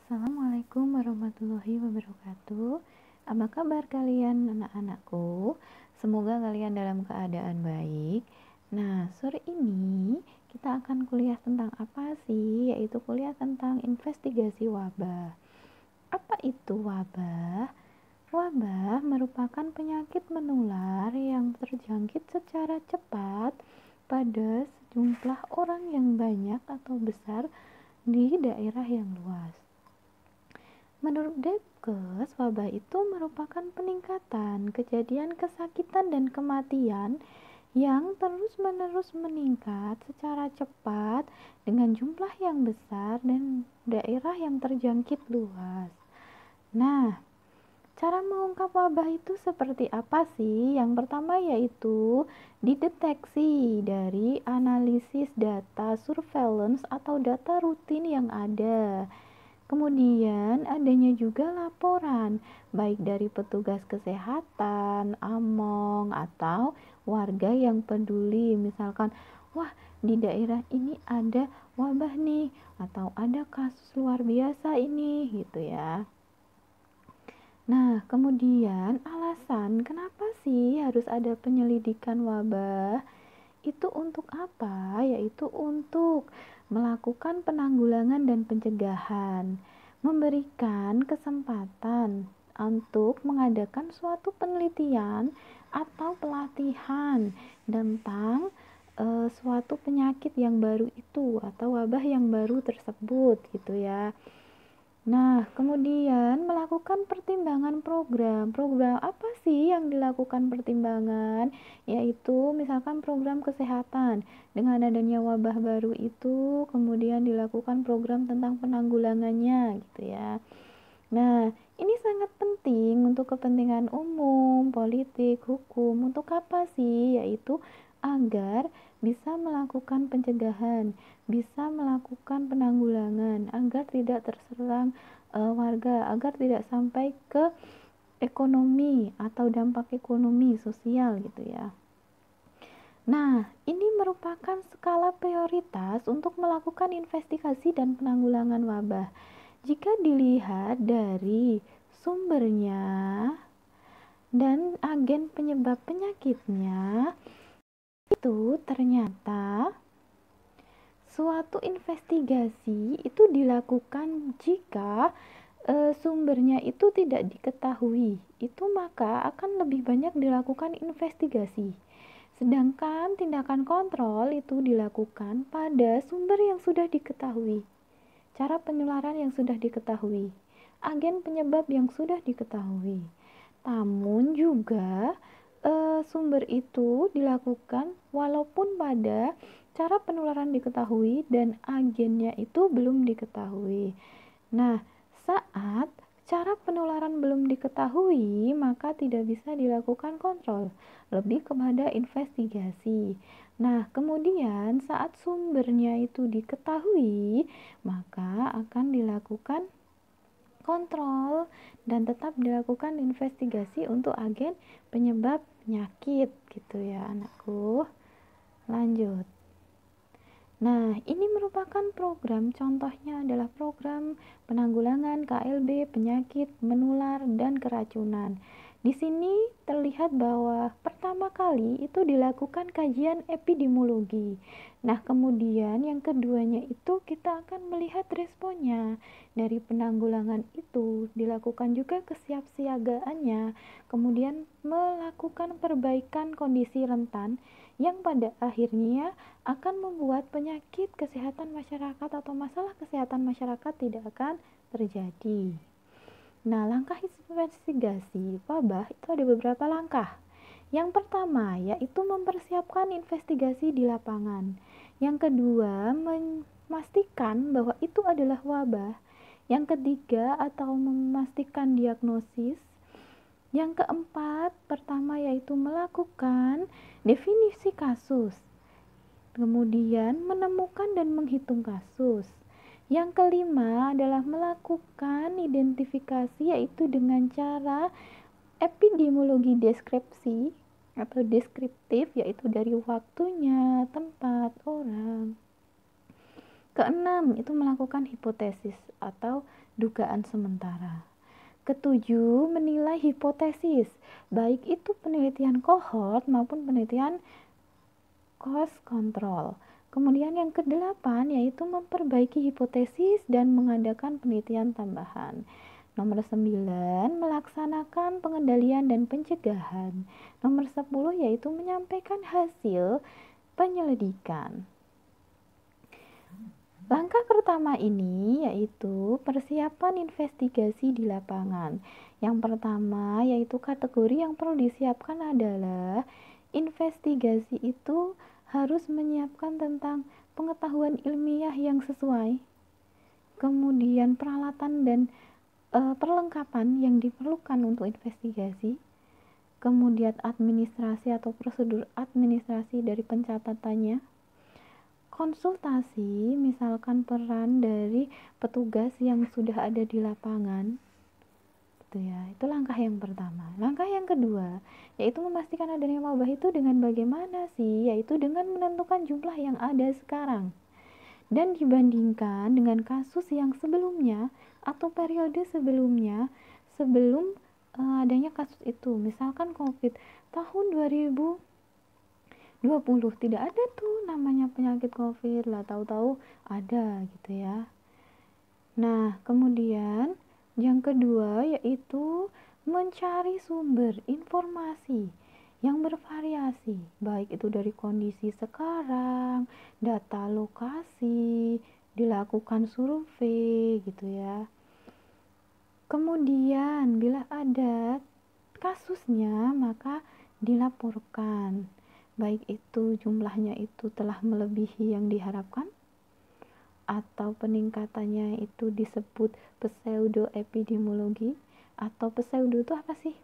Assalamualaikum warahmatullahi wabarakatuh. Apa kabar kalian anak-anakku? Semoga kalian dalam keadaan baik. Nah, sore ini kita akan kuliah tentang apa sih? Yaitu kuliah tentang investigasi wabah. Apa itu wabah? Wabah merupakan penyakit menular yang terjangkit secara cepat pada sejumlah orang yang banyak atau besar di daerah yang luas. Menurut Debkes, wabah itu merupakan peningkatan kejadian kesakitan dan kematian yang terus-menerus meningkat secara cepat dengan jumlah yang besar dan daerah yang terjangkit luas. Nah, cara mengungkap wabah itu seperti apa sih? Yang pertama yaitu dideteksi dari analisis data surveillance atau data rutin yang ada. Kemudian adanya juga laporan baik dari petugas kesehatan, AMONG, atau warga yang peduli. Misalkan, wah di daerah ini ada wabah nih, atau ada kasus luar biasa ini, gitu ya. Nah, kemudian alasan kenapa sih harus ada penyelidikan wabah? Itu untuk apa? Yaitu untuk melakukan penanggulangan dan pencegahan, memberikan kesempatan untuk mengadakan suatu penelitian atau pelatihan tentang suatu penyakit yang baru itu atau wabah yang baru tersebut gitu ya. Nah, kemudian melakukan pertimbangan program. Program apa sih yang dilakukan pertimbangan? Yaitu misalkan program kesehatan. Dengan adanya wabah baru itu, kemudian dilakukan program tentang penanggulangannya gitu ya. Nah, ini sangat penting untuk kepentingan umum, politik, hukum. Untuk apa sih? Yaitu agar bisa melakukan pencegahan, bisa melakukan penanggulangan, agar tidak terserang warga, agar tidak sampai ke ekonomi atau dampak ekonomi sosial gitu ya. Nah, ini merupakan skala prioritas untuk melakukan investigasi dan penanggulangan wabah. Jika dilihat dari sumbernya dan agen penyebab penyakitnya, itu ternyata suatu investigasi itu dilakukan jika sumbernya itu tidak diketahui. Itu maka akan lebih banyak dilakukan investigasi. Sedangkan tindakan kontrol itu dilakukan pada sumber yang sudah diketahui. Cara penularan yang sudah diketahui, agen penyebab yang sudah diketahui. Namun juga sumber itu dilakukan walaupun pada cara penularan diketahui dan agennya itu belum diketahui. Nah, saat cara penularan belum diketahui, maka tidak bisa dilakukan kontrol, lebih kepada investigasi. Nah, kemudian saat sumbernya itu diketahui, maka akan dilakukan kontrol dan tetap dilakukan investigasi untuk agen penyebab penyakit gitu ya anakku. Lanjut. Nah, ini merupakan program, contohnya adalah program penanggulangan KLB penyakit menular dan keracunan. Di sini terlihat bahwa pertama kali itu dilakukan kajian epidemiologi. Nah, kemudian yang keduanya itu kita akan melihat responnya. Dari penanggulangan itu dilakukan juga kesiapsiagaannya, kemudian melakukan perbaikan kondisi rentan yang pada akhirnya akan membuat penyakit kesehatan masyarakat atau masalah kesehatan masyarakat tidak akan terjadi. Nah, langkah investigasi wabah itu ada beberapa langkah. Yang pertama yaitu mempersiapkan investigasi di lapangan. Yang kedua, memastikan bahwa itu adalah wabah. Yang ketiga, atau memastikan diagnosis. Yang keempat, pertama yaitu melakukan definisi kasus. Kemudian menemukan dan menghitung kasus. Yang kelima adalah melakukan identifikasi yaitu dengan cara epidemiologi deskripsi atau deskriptif yaitu dari waktunya, tempat, orang. Keenam, itu melakukan hipotesis atau dugaan sementara. Ketujuh, menilai hipotesis, baik itu penelitian kohort maupun penelitian cost control. Kemudian yang kedelapan yaitu memperbaiki hipotesis dan mengadakan penelitian tambahan. Nomor 9, melaksanakan pengendalian dan pencegahan. Nomor 10 yaitu menyampaikan hasil penyelidikan. Langkah pertama ini yaitu persiapan investigasi di lapangan. Yang pertama yaitu kategori yang perlu disiapkan adalah investigasi itu harus menyiapkan tentang pengetahuan ilmiah yang sesuai, kemudian peralatan dan perlengkapan yang diperlukan untuk investigasi, kemudian administrasi atau prosedur administrasi dari pencatatannya, konsultasi, misalkan peran dari petugas yang sudah ada di lapangan, gitu ya. Itu langkah yang pertama. Langkah yang kedua, yaitu memastikan adanya wabah itu dengan bagaimana sih? Yaitu dengan menentukan jumlah yang ada sekarang dan dibandingkan dengan kasus yang sebelumnya atau periode sebelumnya sebelum adanya kasus itu. Misalkan COVID tahun 2020 tidak ada tuh namanya penyakit COVID lah, tahu-tahu ada gitu ya. Nah, kemudian yang kedua yaitu mencari sumber informasi yang bervariasi, baik itu dari kondisi sekarang, data lokasi, dilakukan survei gitu ya. Kemudian bila ada kasusnya maka dilaporkan, baik itu jumlahnya itu telah melebihi yang diharapkan atau peningkatannya itu disebut pseudoepidemiologi. Atau pseudo itu apa sih?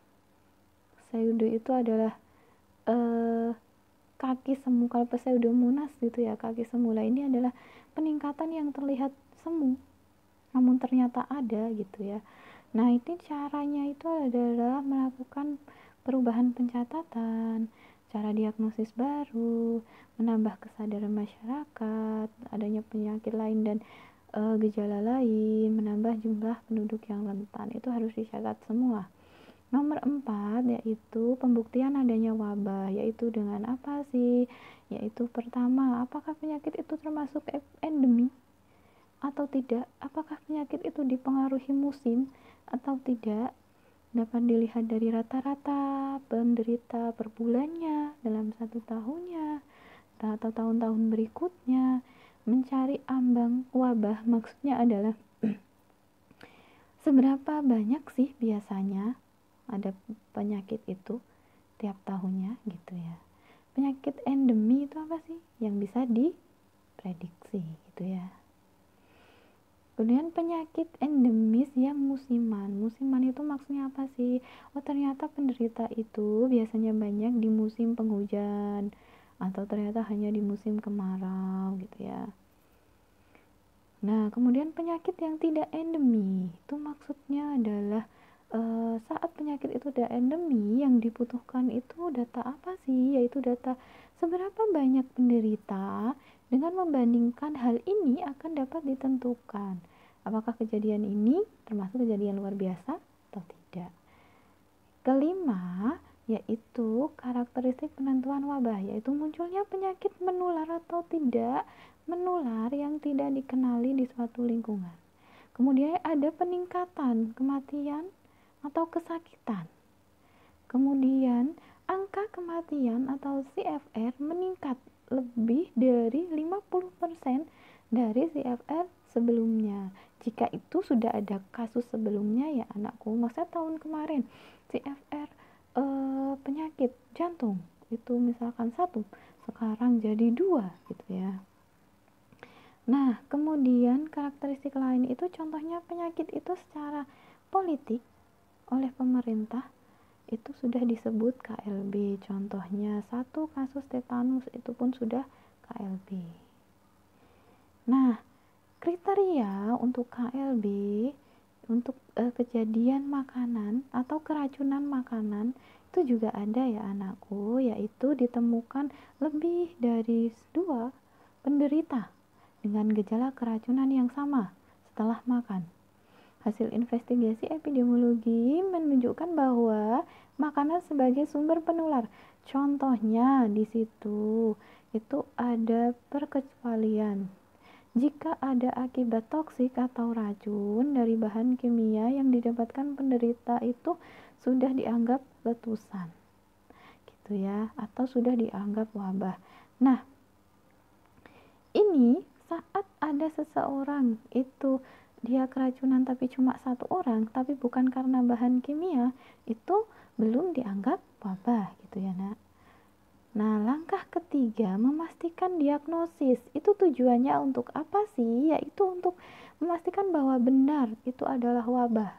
Pseudo itu adalah kaki semu. Kalau pseudomonas gitu ya, kaki semu lah, ini adalah peningkatan yang terlihat semu namun ternyata ada gitu ya. Nah, ini caranya itu adalah melakukan perubahan pencatatan, cara diagnosis baru, menambah kesadaran masyarakat adanya penyakit lain dan gejala lain, menambah jumlah penduduk yang rentan. Itu harus dicatat semua. Nomor 4 yaitu pembuktian adanya wabah, yaitu dengan apa sih? Yaitu pertama, apakah penyakit itu termasuk endemi atau tidak? Apakah penyakit itu dipengaruhi musim atau tidak? Dapat dilihat dari rata-rata penderita per bulannya dalam 1 tahunnya atau tahun-tahun berikutnya. Mencari ambang wabah maksudnya adalah seberapa banyak sih biasanya ada penyakit itu tiap tahunnya gitu ya. Penyakit endemi itu apa sih? Yang bisa diprediksi gitu ya. Kemudian penyakit endemis yang musiman. Musiman itu maksudnya apa sih? Oh, ternyata penderita itu biasanya banyak di musim penghujan atau ternyata hanya di musim kemarau gitu ya. Nah, kemudian penyakit yang tidak endemi itu maksudnya adalah saat penyakit itu tidak endemi, yang dibutuhkan itu data apa sih? Yaitu data seberapa banyak penderita. Dengan membandingkan hal ini akan dapat ditentukan apakah kejadian ini termasuk kejadian luar biasa atau tidak. Kelima, yaitu karakteristik penentuan wabah, yaitu munculnya penyakit menular atau tidak menular yang tidak dikenali di suatu lingkungan. Kemudian ada peningkatan kematian atau kesakitan. Kemudian angka kematian atau CFR meningkat lebih dari 50% dari CFR sebelumnya. Jika itu sudah ada kasus sebelumnya ya anakku, masa tahun kemarin CFR penyakit jantung itu misalkan 1, sekarang jadi 2 gitu ya. Nah, kemudian karakteristik lain itu contohnya penyakit itu secara politik oleh pemerintah itu sudah disebut KLB. Contohnya 1 kasus tetanus itu pun sudah KLB. Nah, kriteria untuk KLB untuk kejadian makanan atau keracunan makanan itu juga ada ya anakku, yaitu ditemukan lebih dari 2 penderita dengan gejala keracunan yang sama setelah makan. Hasil investigasi epidemiologi menunjukkan bahwa makanan sebagai sumber penular. Contohnya di situ itu ada perkecualian. Jika ada akibat toksik atau racun dari bahan kimia yang didapatkan penderita itu sudah dianggap letusan, gitu ya, atau sudah dianggap wabah. Nah, ini saat ada seseorang itu dia keracunan tapi cuma satu orang, tapi bukan karena bahan kimia, itu belum dianggap wabah, gitu ya nak. Nah, langkah ketiga memastikan diagnosis. Itu tujuannya untuk apa sih? Yaitu untuk memastikan bahwa benar itu adalah wabah.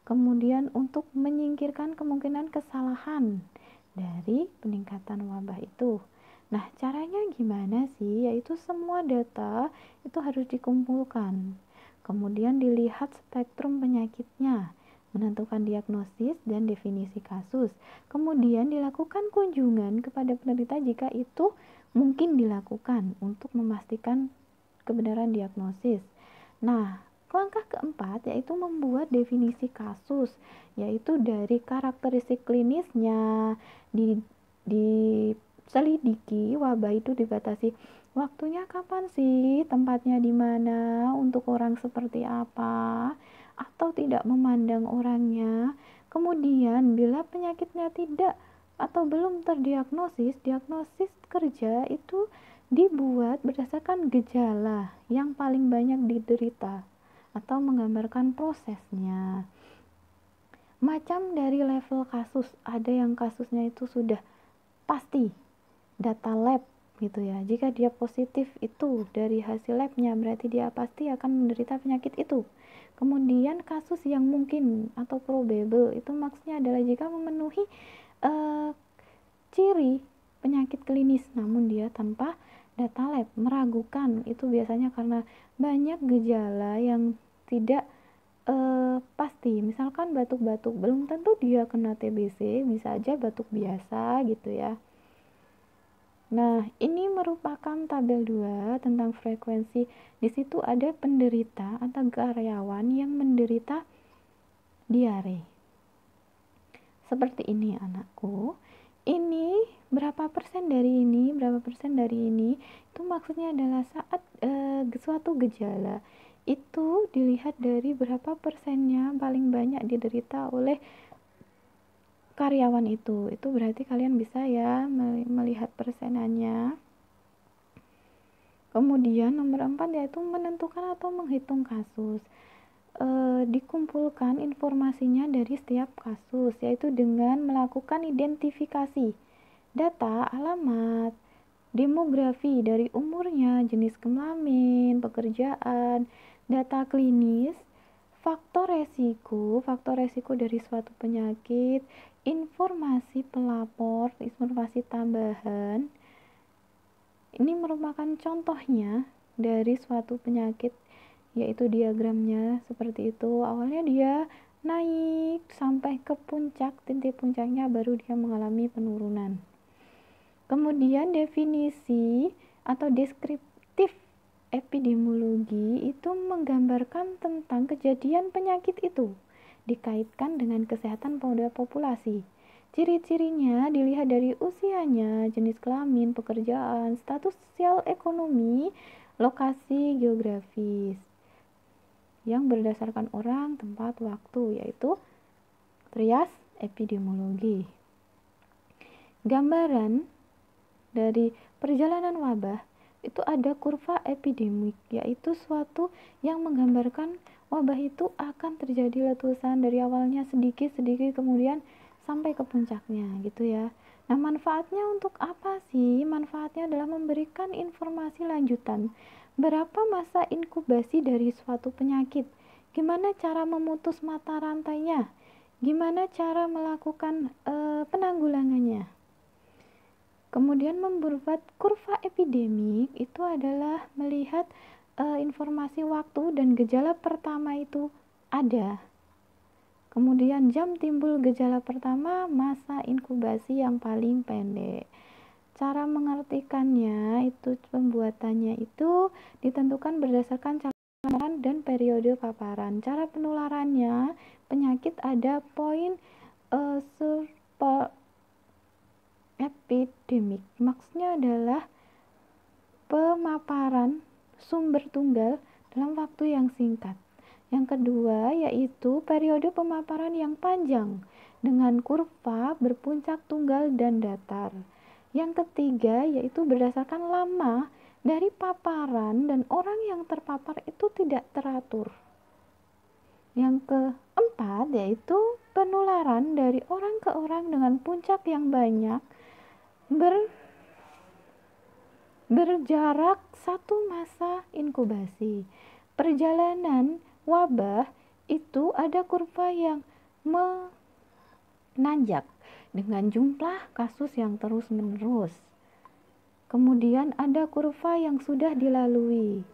Kemudian untuk menyingkirkan kemungkinan kesalahan dari peningkatan wabah itu. Nah, caranya gimana sih? Yaitu semua data itu harus dikumpulkan. Kemudian dilihat spektrum penyakitnya, menentukan diagnosis dan definisi kasus. Kemudian dilakukan kunjungan kepada penderita jika itu mungkin dilakukan untuk memastikan kebenaran diagnosis. Nah, langkah keempat yaitu membuat definisi kasus, yaitu dari karakteristik klinisnya, diselidiki wabah itu dibatasi waktunya kapan sih, tempatnya di mana, untuk orang seperti apa, atau tidak memandang orangnya. Kemudian bila penyakitnya tidak atau belum terdiagnosis, diagnosis kerja itu dibuat berdasarkan gejala yang paling banyak diderita atau menggambarkan prosesnya. Macam dari level kasus, ada yang kasusnya itu sudah pasti data lab gitu ya. Jika dia positif itu dari hasil labnya, berarti dia pasti akan menderita penyakit itu. Kemudian kasus yang mungkin atau probable itu maksudnya adalah jika memenuhi ciri penyakit klinis namun dia tanpa data lab, meragukan. Itu biasanya karena banyak gejala yang tidak pasti. Misalkan batuk-batuk, belum tentu dia kena TBC, bisa aja batuk biasa gitu ya. Nah, ini merupakan tabel 2 tentang frekuensi. Di situ ada penderita atau karyawan yang menderita diare. Seperti ini anakku. Ini berapa persen dari ini, berapa persen dari ini. Itu maksudnya adalah saat suatu gejala itu dilihat dari berapa persennya paling banyak diderita oleh karyawan itu berarti kalian bisa ya melihat persenannya. Kemudian nomor 4 yaitu menentukan atau menghitung kasus. Dikumpulkan informasinya dari setiap kasus, yaitu dengan melakukan identifikasi data, alamat, demografi dari umurnya, jenis kelamin, pekerjaan, data klinis, faktor resiko dari suatu penyakit, informasi pelapor, informasi tambahan. Ini merupakan contohnya dari suatu penyakit, yaitu diagramnya seperti itu. Awalnya dia naik sampai ke puncak, titik puncaknya baru dia mengalami penurunan. Kemudian definisi atau deskriptif epidemiologi itu menggambarkan tentang kejadian penyakit itu dikaitkan dengan kesehatan pada populasi. Ciri-cirinya dilihat dari usianya, jenis kelamin, pekerjaan, status sosial ekonomi, lokasi geografis yang berdasarkan orang, tempat, waktu, yaitu trias epidemiologi. Gambaran dari perjalanan wabah itu ada kurva epidemik, yaitu suatu yang menggambarkan wabah itu akan terjadi letusan dari awalnya sedikit-sedikit kemudian sampai ke puncaknya gitu ya. Nah, manfaatnya untuk apa sih? Manfaatnya adalah memberikan informasi lanjutan. Berapa masa inkubasi dari suatu penyakit? Gimana cara memutus mata rantainya? Gimana cara melakukan penanggulangannya? Kemudian membuat kurva epidemik itu adalah melihat informasi waktu dan gejala pertama itu ada. Kemudian jam timbul gejala pertama, masa inkubasi yang paling pendek. cara mengartikannya itu pembuatannya itu ditentukan berdasarkan cara penularan dan periode paparan. Cara penularannya penyakit ada poin epidemik. Maksudnya adalah pemaparan sumber tunggal dalam waktu yang singkat. Yang kedua yaitu periode pemaparan yang panjang dengan kurva berpuncak tunggal dan datar. Yang ketiga yaitu berdasarkan lama dari paparan dan orang yang terpapar itu tidak teratur. Yang keempat yaitu penularan dari orang ke orang dengan puncak yang banyak berjarak satu masa inkubasi. Perjalanan wabah itu ada kurva yang menanjak dengan jumlah kasus yang terus-menerus. Kemudian ada kurva yang sudah dilalui.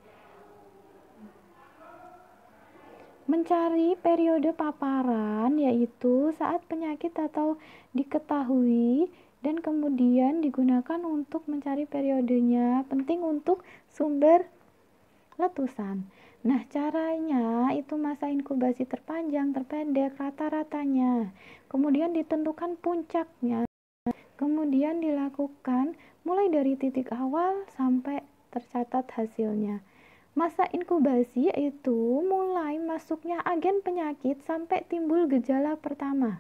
Mencari periode paparan yaitu saat penyakit atau diketahui dan kemudian digunakan untuk mencari periodenya, penting untuk sumber letusan. Nah, caranya itu masa inkubasi terpanjang, terpendek, rata-ratanya. Kemudian ditentukan puncaknya. Kemudian dilakukan mulai dari titik awal sampai tercatat hasilnya. Masa inkubasi itu mulai masuknya agen penyakit sampai timbul gejala pertama.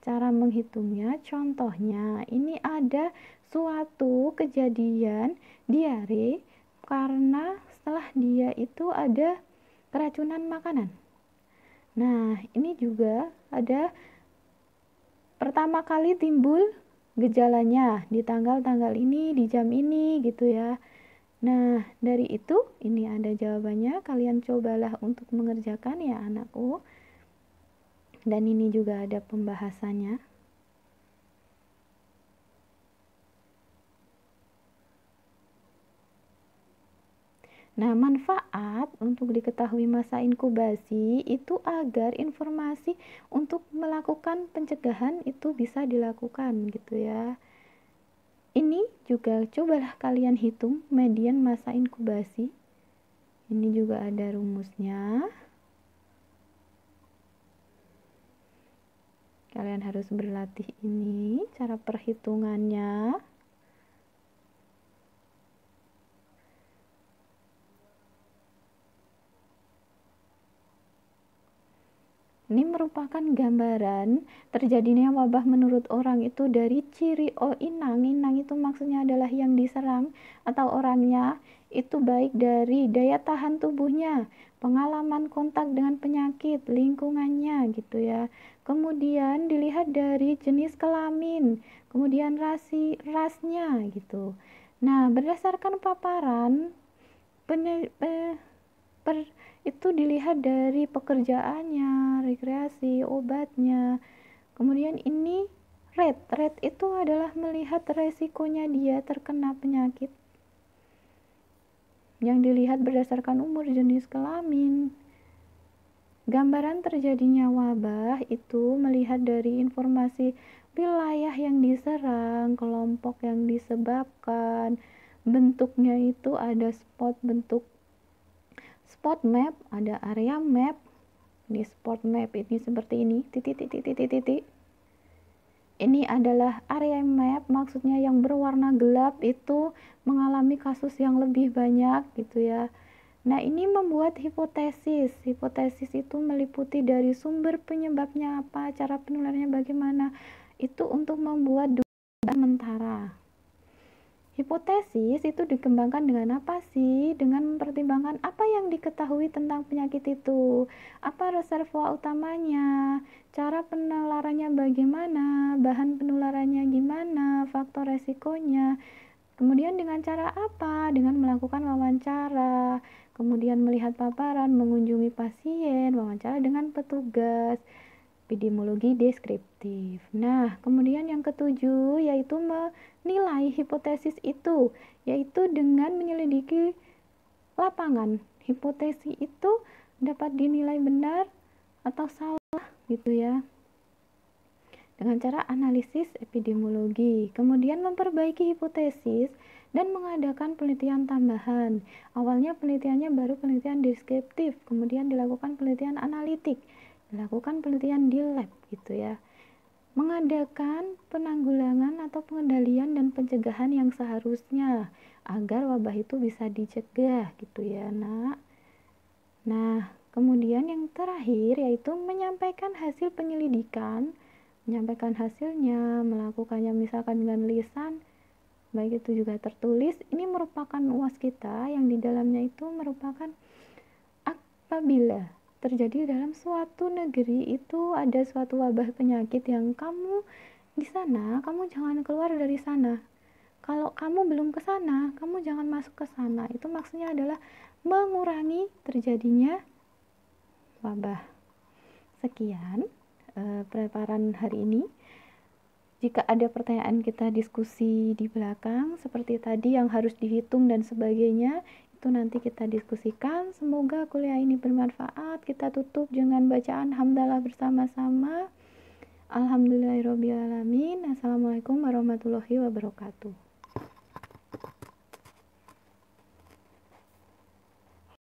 Cara menghitungnya, contohnya ini ada suatu kejadian diare karena setelah dia itu ada keracunan makanan. Nah, ini juga ada pertama kali timbul gejalanya di tanggal-tanggal ini, di jam ini gitu ya. Nah, dari itu ini ada jawabannya, kalian cobalah untuk mengerjakan ya anakku. Dan ini juga ada pembahasannya. Nah, manfaat untuk diketahui masa inkubasi itu agar informasi untuk melakukan pencegahan itu bisa dilakukan gitu ya. Ini juga cobalah kalian hitung median masa inkubasi. Ini juga ada rumusnya. Kalian harus berlatih ini, cara perhitungannya. Ini merupakan gambaran terjadinya wabah menurut orang itu dari ciri inang. Inang itu maksudnya adalah yang diserang atau orangnya itu baik dari daya tahan tubuhnya, pengalaman kontak dengan penyakit, lingkungannya gitu ya. Kemudian dilihat dari jenis kelamin, kemudian rasnya gitu. Nah, berdasarkan paparan itu dilihat dari pekerjaannya, rekreasi, obatnya. Kemudian ini rate itu adalah melihat resikonya dia terkena penyakit. Yang dilihat berdasarkan umur, jenis kelamin. Gambaran terjadinya wabah itu melihat dari informasi wilayah yang diserang, kelompok yang disebabkan, bentuknya itu ada bentuk spot map, ada area map. Ini spot map ini seperti ini, titik. Ini adalah area map, maksudnya yang berwarna gelap itu mengalami kasus yang lebih banyak gitu ya. Nah, ini membuat hipotesis. Hipotesis itu meliputi dari sumber penyebabnya apa, cara penularannya bagaimana. Itu untuk membuat dugaan sementara. Hipotesis itu dikembangkan dengan apa sih? Dengan mempertimbangkan apa yang diketahui tentang penyakit itu, apa reservoir utamanya, cara penularannya bagaimana, bahan penularannya gimana, faktor resikonya. Kemudian dengan cara apa? Dengan melakukan wawancara, kemudian melihat paparan, mengunjungi pasien, wawancara dengan petugas, epidemiologi deskriptif. Nah, kemudian yang ketujuh yaitu menilai hipotesis itu, yaitu dengan menyelidiki lapangan. Hipotesis itu dapat dinilai benar atau salah gitu ya. dengan cara analisis epidemiologi, kemudian memperbaiki hipotesis dan mengadakan penelitian tambahan. Awalnya penelitiannya baru penelitian deskriptif, kemudian dilakukan penelitian analitik, dilakukan penelitian di lab gitu ya. Mengadakan penanggulangan atau pengendalian dan pencegahan yang seharusnya agar wabah itu bisa dicegah gitu ya, Nak. Nah, kemudian yang terakhir yaitu menyampaikan hasil penyelidikan, menyampaikan hasilnya, melakukannya misalkan dengan lisan, baik itu juga tertulis. Ini merupakan UAS kita yang di dalamnya itu merupakan apabila terjadi dalam suatu negeri itu ada suatu wabah penyakit yang kamu di sana, kamu jangan keluar dari sana. Kalau kamu belum ke sana, kamu jangan masuk ke sana. Itu maksudnya adalah mengurangi terjadinya wabah. Sekian preparan hari ini. Jika ada pertanyaan, kita diskusi di belakang seperti tadi yang harus dihitung dan sebagainya, itu nanti kita diskusikan. Semoga kuliah ini bermanfaat. Kita tutup dengan bacaan hamdalah bersama-sama. Alhamdulillahirobbilalamin. Assalamualaikum warahmatullahi wabarakatuh.